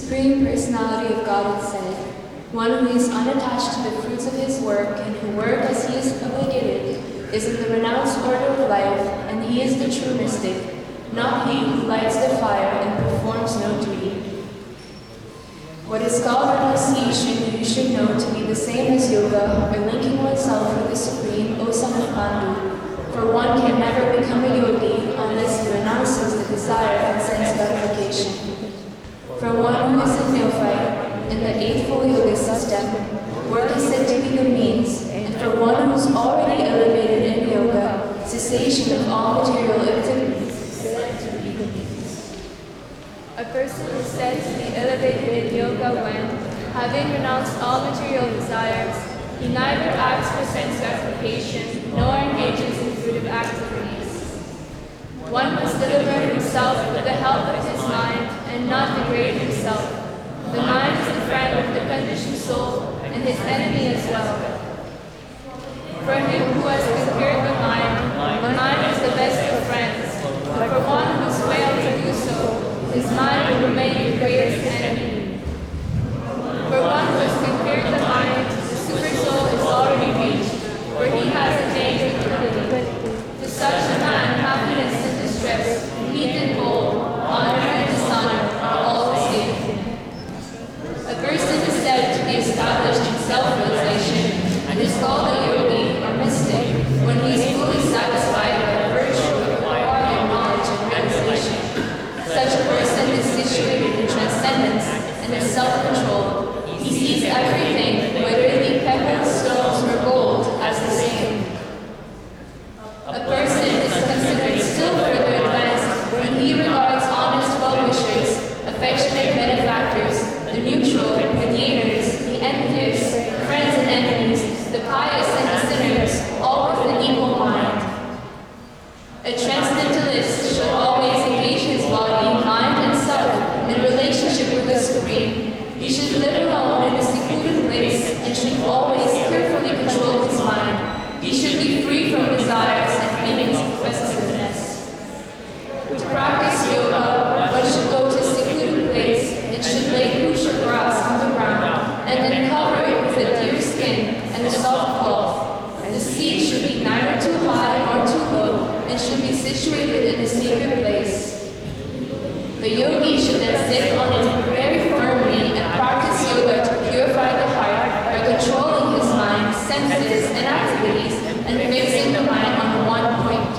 Supreme Personality of Godhead said, one who is unattached to the fruits of his work and who work as he is obligated is in the renounced order of life, and he is the true mystic, not he who lights the fire and performs no duty. What is called renunciation you should know to be the same as yoga, or linking oneself with the Supreme, O son of Pandu. For one can never become a yogi unless he renounces the desire and sense gratification. For one who is a neophyte in the Eightfold Yoga system, work is said to be the means, and for one who is already elevated in yoga, cessation of all material activities is said to be the means. A person is said to be elevated in yoga when, having renounced all material desires, he neither acts for sense gratification nor engages in fruitive activities. One must deliver himself with the help of his mind and not degrade himself. The mind is the friend of the conditioned soul and his enemy as well. For him who has conquered the mind is the best of friends. But for one who has failed to do so, his mind will remain the greatest enemy. For one who has conquered the mind, the super soul is already reached, for he has attained utility. To such a man, happiness and distress, heat and cold, honor and dishonor are all the same. A person is said to be established in self-realization and is called a yogi or mystic when he is fully satisfied by the virtue of acquiring knowledge and realization. Such a person is situated in transcendence and in self-control. He sees everything, whether it be pebbles, stones, or gold, as the same. A person is considered still further advanced when he regards honest well-wishers, affectionate benefactors, the neutral, the mediators, the envious, friends and enemies, the pious and the sinners, all with an equal mind. A transcendentalist should always engage his body, mind, and self in relationship with the Supreme. He should live alone in a secluded place and should always carefully control his mind. He should be free from desires and feelings of possessiveness. To practice yoga, one should go to a secluded place and should lay kusha grass on the ground and then cover it with a deer skin and a soft cloth. The seat should be neither too high nor too low and should be situated in a sacred place. The yogi should then sit on it very firmly and practice yoga to purify the heart by controlling his mind, senses, and activities and fixing the mind on one point.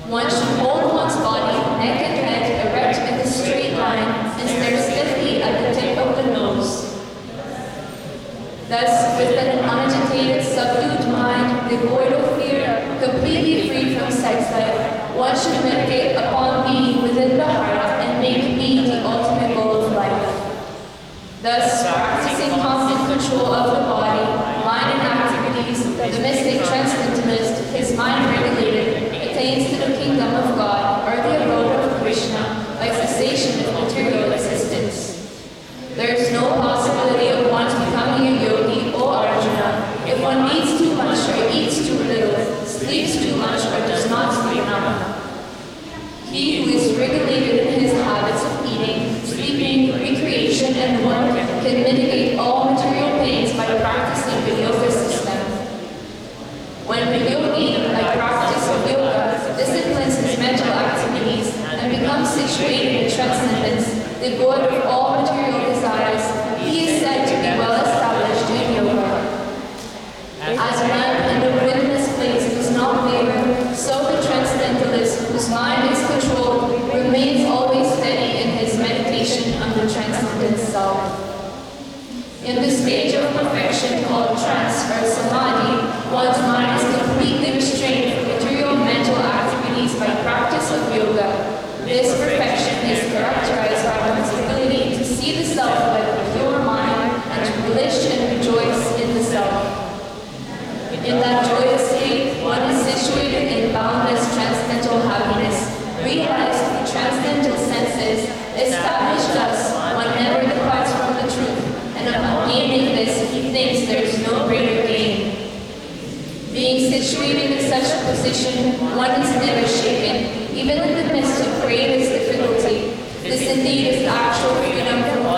One should hold one's body, neck and head erect in a straight line and stare stiffly at the tip of the nose. Thus, with an unagitated, subdued mind, devoid of fear, completely free from sex life, one should meditate upon being within the heart and make me the ultimate goal of life. Thus, practicing constant control of the body, mind and activities, the mystic transcendentalist, his mind regulated, attains to the kingdom of God or the abode of Krishna by cessation of material existence. There is no possibility of one becoming a yogi or Arjuna if one eats too much or eats too little, sleeps too much or does not sleep enough. He who is regulated in his habits of eating, sleeping, recreation, and work can mitigate all material pains by practicing the yoga system. When the yogi, by practice of yoga, disciplines his mental activities and becomes situated in transcendence, devoid of all material desires, he is said to be well established in yoga. As a lamp in the windless place does not waver, so the transcendentalist, whose mind is controlled, remains always steady in his meditation on the transcendent self. In the stage of perfection called trance or samadhi, one's mind is completely restrained from material mental activities by practice of yoga. This perfection is characterized by one's ability to see the self by the pure mind and to relish and rejoice in the self. In that joyous state, one is situated in boundless transcendental happiness, realized through transcendental senses, established thus, one never departs from the truth, and upon gaining this, he thinks there is no greater gain. Being situated in such a position, one is never shaken, even in the midst of greatest difficulty. This indeed is actual freedom from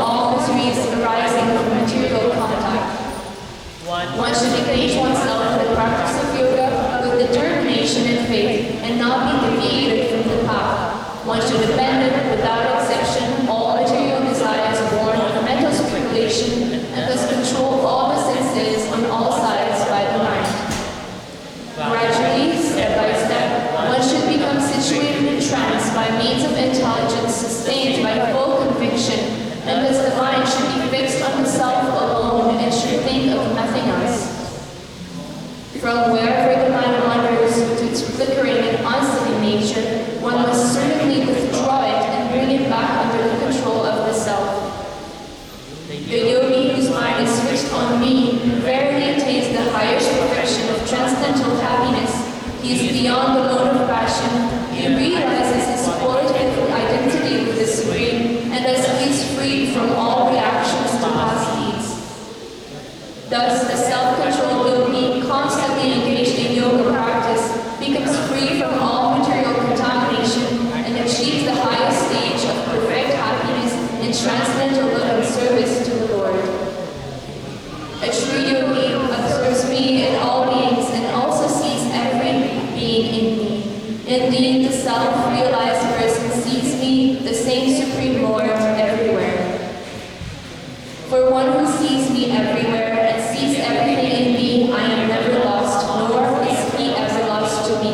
He is beyond the mode of passion. He realizes his qualitative identity with the Supreme, and thus he is freed from all reactions to past deeds. Thus, the self-controlled yogi, constantly engaged in yoga practice, becomes free from all material contamination and achieves the highest stage of perfect happiness in transcendental love and service to the Lord. A true yogi observes me in all beings and also sees every being in me. Indeed, the self-realized person sees me, the same Supreme Lord, everywhere. For one who sees me everywhere and sees everything in me, I am never lost, nor is he ever lost to me.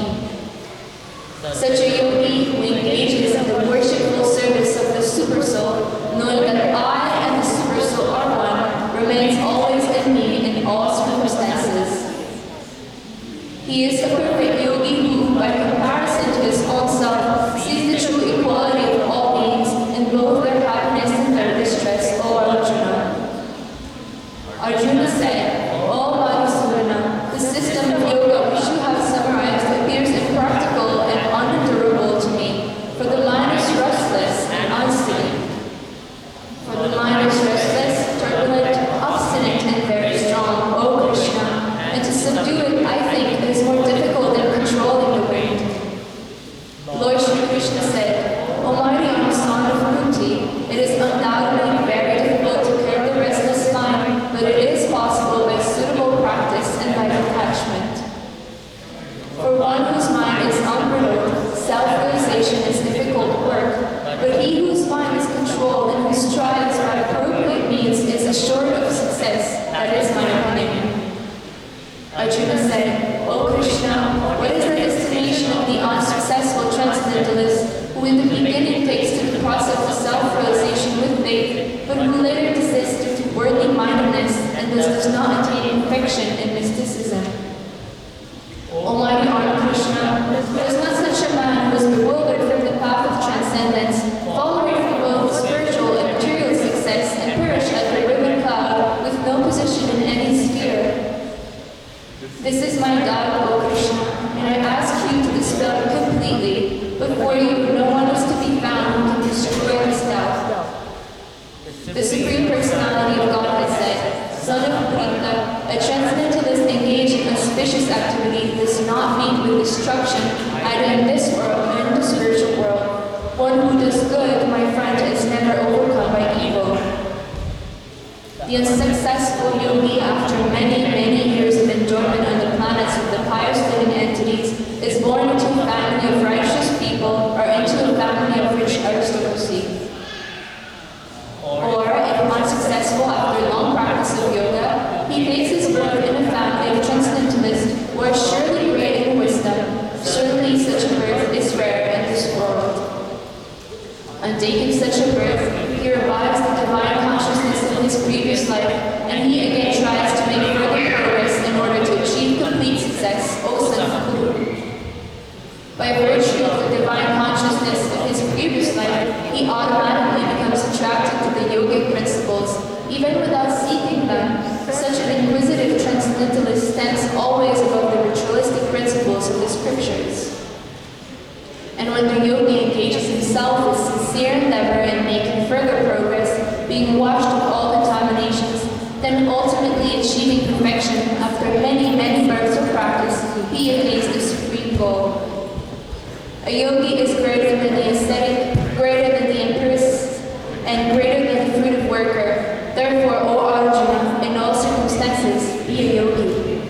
Such a yogi who engages in the worshipful service of the Supersoul, knowing that I and the Supersoul are one, remains always in me in all circumstances. He is a perfect yogi who, by comparison to his own self, sees the true equality of all beings in both their happiness and their distress, O Arjuna. Arjuna said, O Madhusudana, the system of yoga which you have summarized appears impractical and unendurable to me, for the mind is restless and unsteady. For the mind is restless, turbulent, obstinate, and very strong, O Krishna, and to subdue it, I think, is more difficult than controlling the wind. Lord Shri Krishna said, O mighty son of Kunti, it is undoubtedly very difficult to curb the restless mind, but it is possible by suitable practice and by detachment. For one whose mind is unbridled, self-realization is difficult work, but he whose mind is controlled and who strives by appropriate means is assured of success. That is my opinion. Arjuna said, O Krishna, what is the destination of the unsuccessful transcendentalist who in the beginning takes to the process of self-realization with faith, but who later desists due to worldly mindedness and thus does not attain perfection in mysticism? Almighty Lord Krishna, there is not such a man who is bewildered from the path of transcendence, following from both spiritual and material success, and perish like a riven cloud with no position in any sphere. This is my doubt, O Krishna, and I ask you to dispel it completely. Before you, no one is to be found who can destroy this doubt. The Supreme Personality of Godhead said, Son of Gita, a transcendentalist engaged in auspicious activity does not meet with destruction either in this world or in the spiritual world. One who does good, my friend, is never overcome by evil. The unsuccessful yogi, after many, many years of enjoyment on the planets of the pious living entities, is born into a family of righteous people or into a family of rich aristocracy. Or, if unsuccessful after long practice of yoga, he takes his birth in a family of transcendentalists who are surely great in wisdom. Certainly such a birth is rare in this world. On taking such a birth, he revives the divine consciousness of his previous life, and he again tries to make further progress in order to achieve complete success, O son of Kuru. By virtue of the divine consciousness of his previous life, he automatically becomes attracted to the yogic principles, even without seeking them. Such an inquisitive transcendentalist stands always above the ritualistic principles of the scriptures. And when the yogi engages himself with sincere endeavor in making further progress, being washed of all contaminations, then ultimately achieving perfection after many, many births of practice, he attains the supreme goal. A yogi is greater than the ascetic, greater than the empiricist, and greater than the fruitive worker. Therefore, O Arjuna, in all circumstances, be a yogi.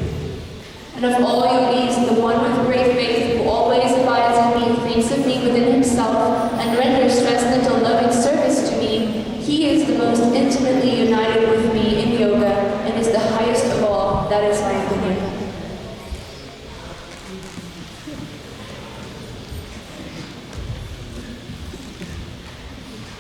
And of all yogis, the one with great faith who always abides in me thinks of me within himself and renders transcendental loving service